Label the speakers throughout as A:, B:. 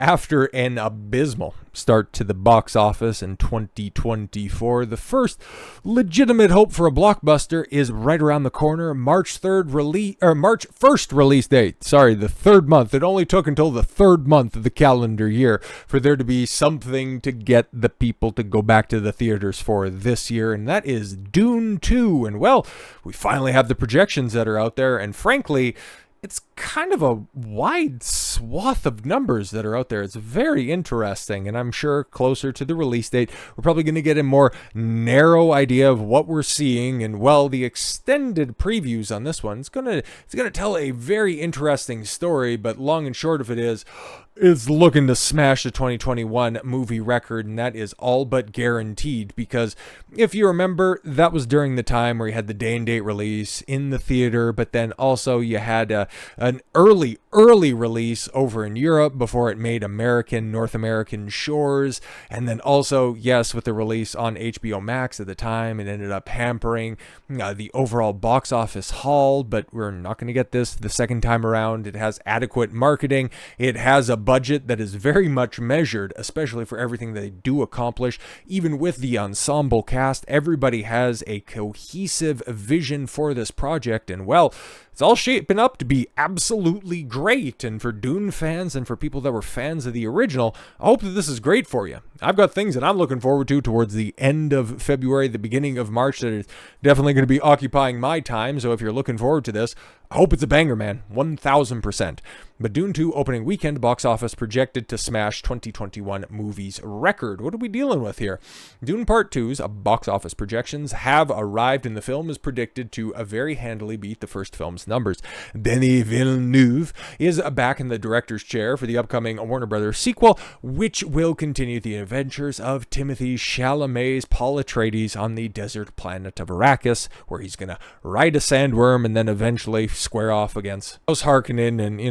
A: After an abysmal start to the box office in 2024, the first legitimate hope for a blockbuster is right around the corner. March 1st release date. Sorry, the third month. It only took until the third month of the calendar year for there to be something to get the people to go back to the theaters for this year, and that is Dune 2. And well, we finally have the projections that are out there, and frankly, it's kind of a wide swath of numbers that are out there. It's very interesting, and I'm sure closer to the release date, we're probably going to get a more narrow idea of what we're seeing. And well, the extended previews on this one, it's gonna tell a very interesting story. But long and short of it is looking to smash the 2021 movie record, and that is all but guaranteed, because if you remember, that was during the time where you had the day and date release in the theater, but then also you had an early release over in Europe before it made North American shores, and then also, yes, with the release on HBO Max at the time, it ended up hampering the overall box office haul. But we're not going to get this the second time around. It has adequate marketing. It has a budget that is very much measured, especially for everything they do accomplish. Even with the ensemble cast, everybody has a cohesive vision for this project, and well, it's all shaping up to be absolutely great. And for Dune fans and for people that were fans of the original, I hope that this is great for you. I've got things that I'm looking forward to towards the end of February, the beginning of March, that is definitely going to be occupying my time. So if you're looking forward to this, I hope it's a banger, man. 1000%. But Dune 2 opening weekend box office projected to smash 2021 movies record. What are we dealing with here? Dune Part 2's box office projections have arrived, and the film is predicted to very handily beat the first film's numbers. Denis Villeneuve is back in the director's chair for the upcoming Warner Brothers sequel, which will continue the adventures of Timothée Chalamet's Paul Atreides on the desert planet of Arrakis, where he's going to ride a sandworm and then eventually square off against House Harkonnen and,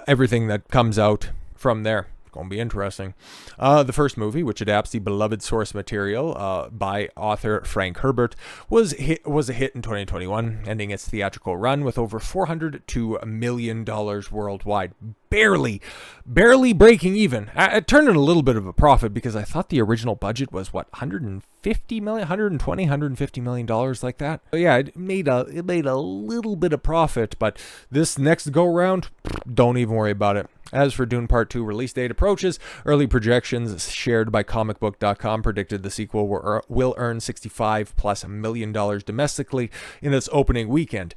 A: everything that comes out from there. Going to be interesting. The first movie, which adapts the beloved source material by author Frank Herbert, was a hit in 2021, ending its theatrical run with over $402 million worldwide. Barely breaking even. It turned in a little bit of a profit, because I thought the original budget was $150 million, $150 million, like that. So yeah, it made a little bit of profit, but this next go round, don't even worry about it. As for Dune Part 2 release date approaches, early projections shared by comicbook.com predicted the sequel will earn $65+ million domestically in its opening weekend.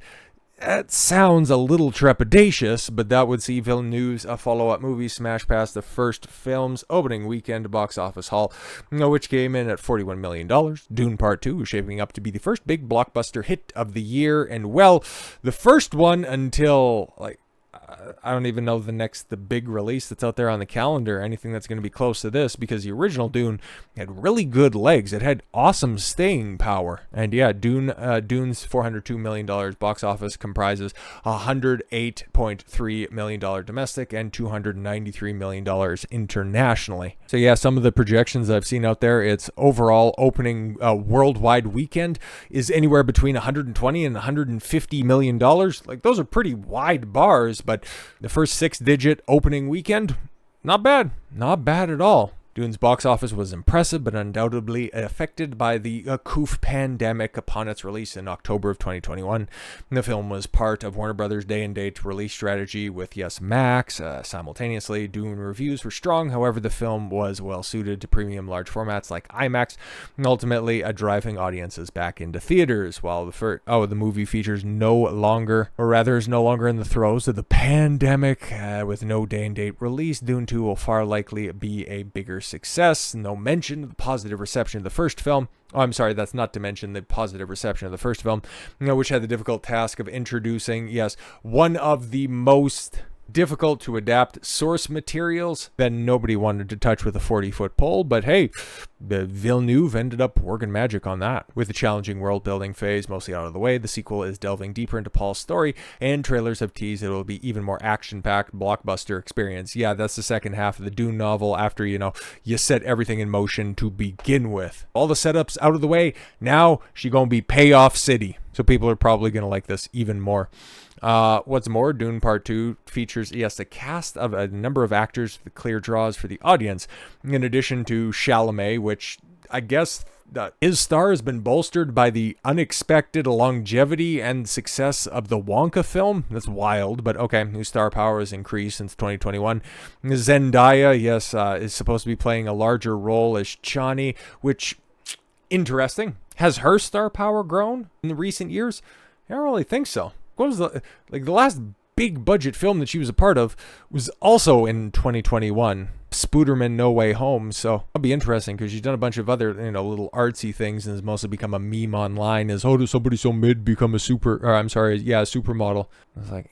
A: That sounds a little trepidatious, but that would see Villeneuve's follow-up movie smash past the first film's opening weekend box office haul, which came in at $41 million. Dune Part 2 is shaping up to be the first big blockbuster hit of the year, and well, the first one until, I don't even know the big release that's out there on the calendar, anything that's going to be close to this, because the original Dune had really good legs. It had awesome staying power. And yeah, Dune's $402 million box office comprises $108.3 million domestic and $293 million internationally. So yeah, some of the projections I've seen out there, its overall opening worldwide weekend is anywhere between $120 and $150 million. Like, those are pretty wide bars, but the first 6-digit opening weekend, not bad at all. Dune's box office was impressive, but undoubtedly affected by the coof pandemic upon its release in October of 2021. The film was part of Warner Brothers' day and date release strategy with Max. Simultaneously, Dune reviews were strong. However, the film was well suited to premium large formats like IMAX, and ultimately driving audiences back into theaters. While the movie is no longer in the throes of the pandemic, with no day and date release, Dune 2 will far likely be a bigger success. No mention of the positive reception of the first film. Oh, I'm sorry, that's not to mention the positive reception of the first film, which had the difficult task of introducing, one of the most difficult to adapt source materials that nobody wanted to touch with a 40-foot pole. But hey, Villeneuve ended up working magic on that. With the challenging world-building phase mostly out of the way, the sequel is delving deeper into Paul's story, and trailers have teased it will be even more action-packed blockbuster experience. Yeah, that's the second half of the Dune novel after, you set everything in motion to begin with. All the setups out of the way, now she gonna be payoff city. So people are probably going to like this even more. What's more, Dune Part 2 features, yes, a cast of a number of actors with clear draws for the audience, in addition to Chalamet, which I guess his star has been bolstered by the unexpected longevity and success of the Wonka film. That's wild, but okay, his star power has increased since 2021. Zendaya, yes, is supposed to be playing a larger role as Chani, which, interesting. Has her star power grown in the recent years? I don't really think so. What was the last big budget film that she was a part of was also in 2021, Spooderman No Way Home. So that'll be interesting because she's done a bunch of other, little artsy things and has mostly become a meme online as, how does somebody so mid become a supermodel? I was like,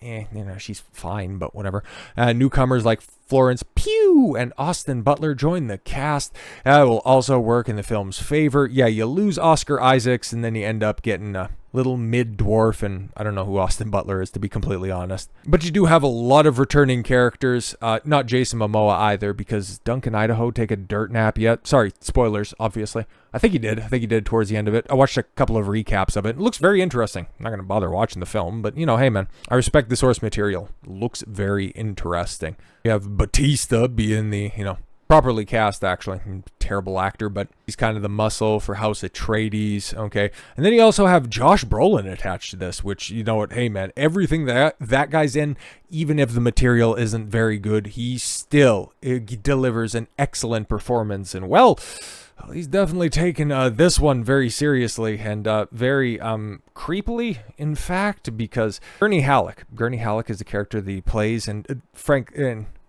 A: she's fine, but whatever. Newcomers like Florence Pugh and Austin Butler join the cast. That will also work in the film's favor. Yeah, you lose Oscar Isaacs and then you end up getting a little mid-dwarf, and I don't know who Austin Butler is, to be completely honest. But you do have a lot of returning characters, not Jason Momoa either, because Duncan Idaho take a dirt nap yet? Sorry, spoilers, obviously. I think he did towards the end of it. I watched a couple of recaps of it. It looks very interesting. I'm not going to bother watching the film, but, hey, man, I respect the source material. It looks very interesting. You have Batista being the, properly cast, actually. Terrible actor, but he's kind of the muscle for House Atreides, okay? And then you also have Josh Brolin attached to this, which, hey, man, everything that guy's in, even if the material isn't very good, he still delivers an excellent performance. And, well, he's definitely taken this one very seriously and very creepily, in fact, because Gurney Halleck is the character that he plays, and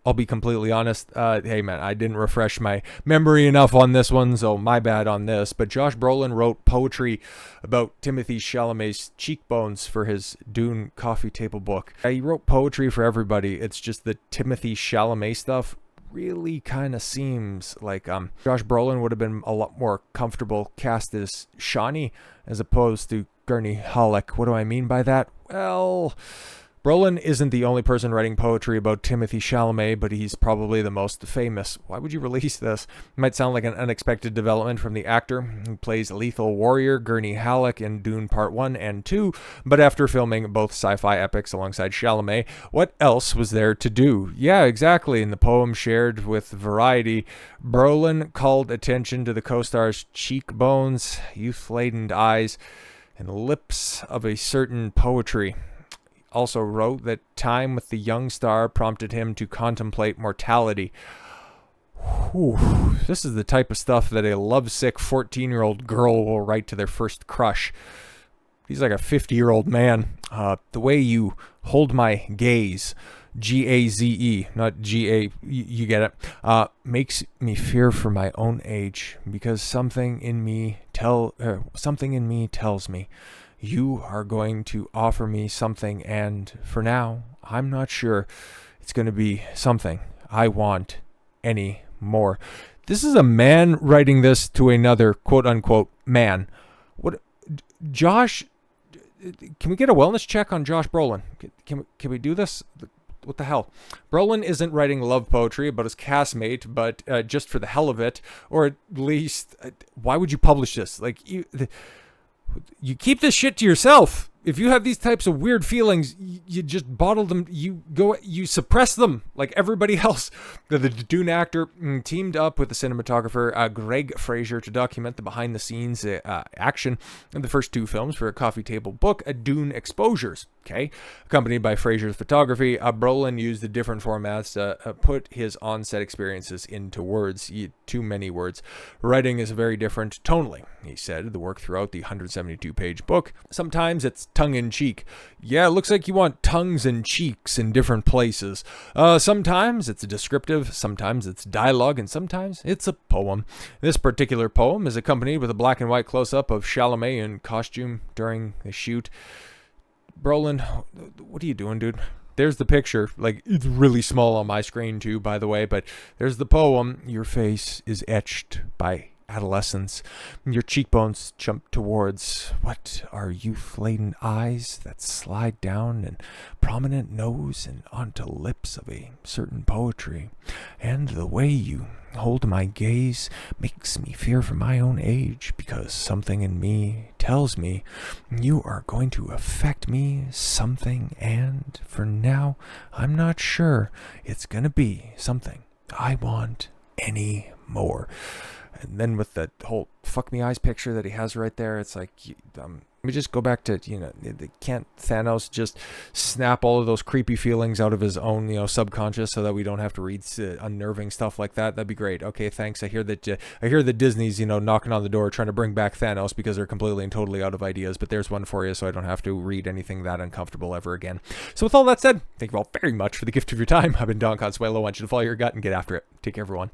A: I'll be completely honest, hey man, I didn't refresh my memory enough on this one, so my bad on this, but Josh Brolin wrote poetry about Timothée Chalamet's cheekbones for his Dune coffee table book. He wrote poetry for everybody. It's just the Timothée Chalamet stuff really kind of seems like Josh Brolin would have been a lot more comfortable cast as Shani as opposed to Gurney Halleck. What do I mean by that? Well, Brolin isn't the only person writing poetry about Timothée Chalamet, but he's probably the most famous. Why would you release this? It might sound like an unexpected development from the actor who plays Lethal Warrior Gurney Halleck in Dune Part 1 and 2, but after filming both sci-fi epics alongside Chalamet, what else was there to do? Yeah, exactly. In the poem shared with Variety, Brolin called attention to the co-star's cheekbones, youth-laden eyes, and lips of a certain poetry. Also wrote that time with the young star prompted him to contemplate mortality. Whew. This is the type of stuff that a lovesick 14-year-old girl will write to their first crush. He's like a 50-year-old man. The way you hold my gaze, G-A-Z-E, not G-A, you get it, makes me fear for my own age, because something in me tells me you are going to offer me something, and for now, I'm not sure it's going to be something I want any more. This is a man writing this to another quote-unquote man. What, Josh, can we get a wellness check on Josh Brolin? Can we do this? What the hell? Brolin isn't writing love poetry about his castmate, but just for the hell of it, or at least, why would you publish this? You keep this shit to yourself. If you have these types of weird feelings, you just bottle them. You suppress them like everybody else. The Dune actor teamed up with the cinematographer Greig Fraser to document the behind-the-scenes action in the first two films for a coffee table book, Dune Exposures. Okay, accompanied by Fraser's photography, Brolin used the different formats to put his on-set experiences into words. Too many words. Writing is very different tonally, he said. The work throughout the 172-page book. Sometimes it's tongue-in-cheek. Yeah, it looks like you want tongues and cheeks in different places. Sometimes it's descriptive, sometimes it's dialogue, and sometimes it's a poem. This particular poem is accompanied with a black and white close-up of Chalamet in costume during the shoot. Brolin, what are you doing, dude? There's the picture. It's really small on my screen, too, by the way, but there's the poem. Your face is etched by adolescence. Your cheekbones jump towards what are youth-laden eyes that slide down and prominent nose and onto lips of a certain poetry. And the way you hold my gaze makes me fear for my own age, because something in me tells me you are going to affect me something, and for now, I'm not sure it's going to be something I want anymore. And then with the whole fuck me eyes picture that he has right there, it's like, let me just go back to, can't Thanos just snap all of those creepy feelings out of his own, subconscious, so that we don't have to read unnerving stuff like that? That'd be great. Okay, thanks. I hear that Disney's, knocking on the door trying to bring back Thanos because they're completely and totally out of ideas, but there's one for you, so I don't have to read anything that uncomfortable ever again. So with all that said, thank you all very much for the gift of your time. I've been Don Consuelo. I want you to follow your gut and get after it. Take care, everyone.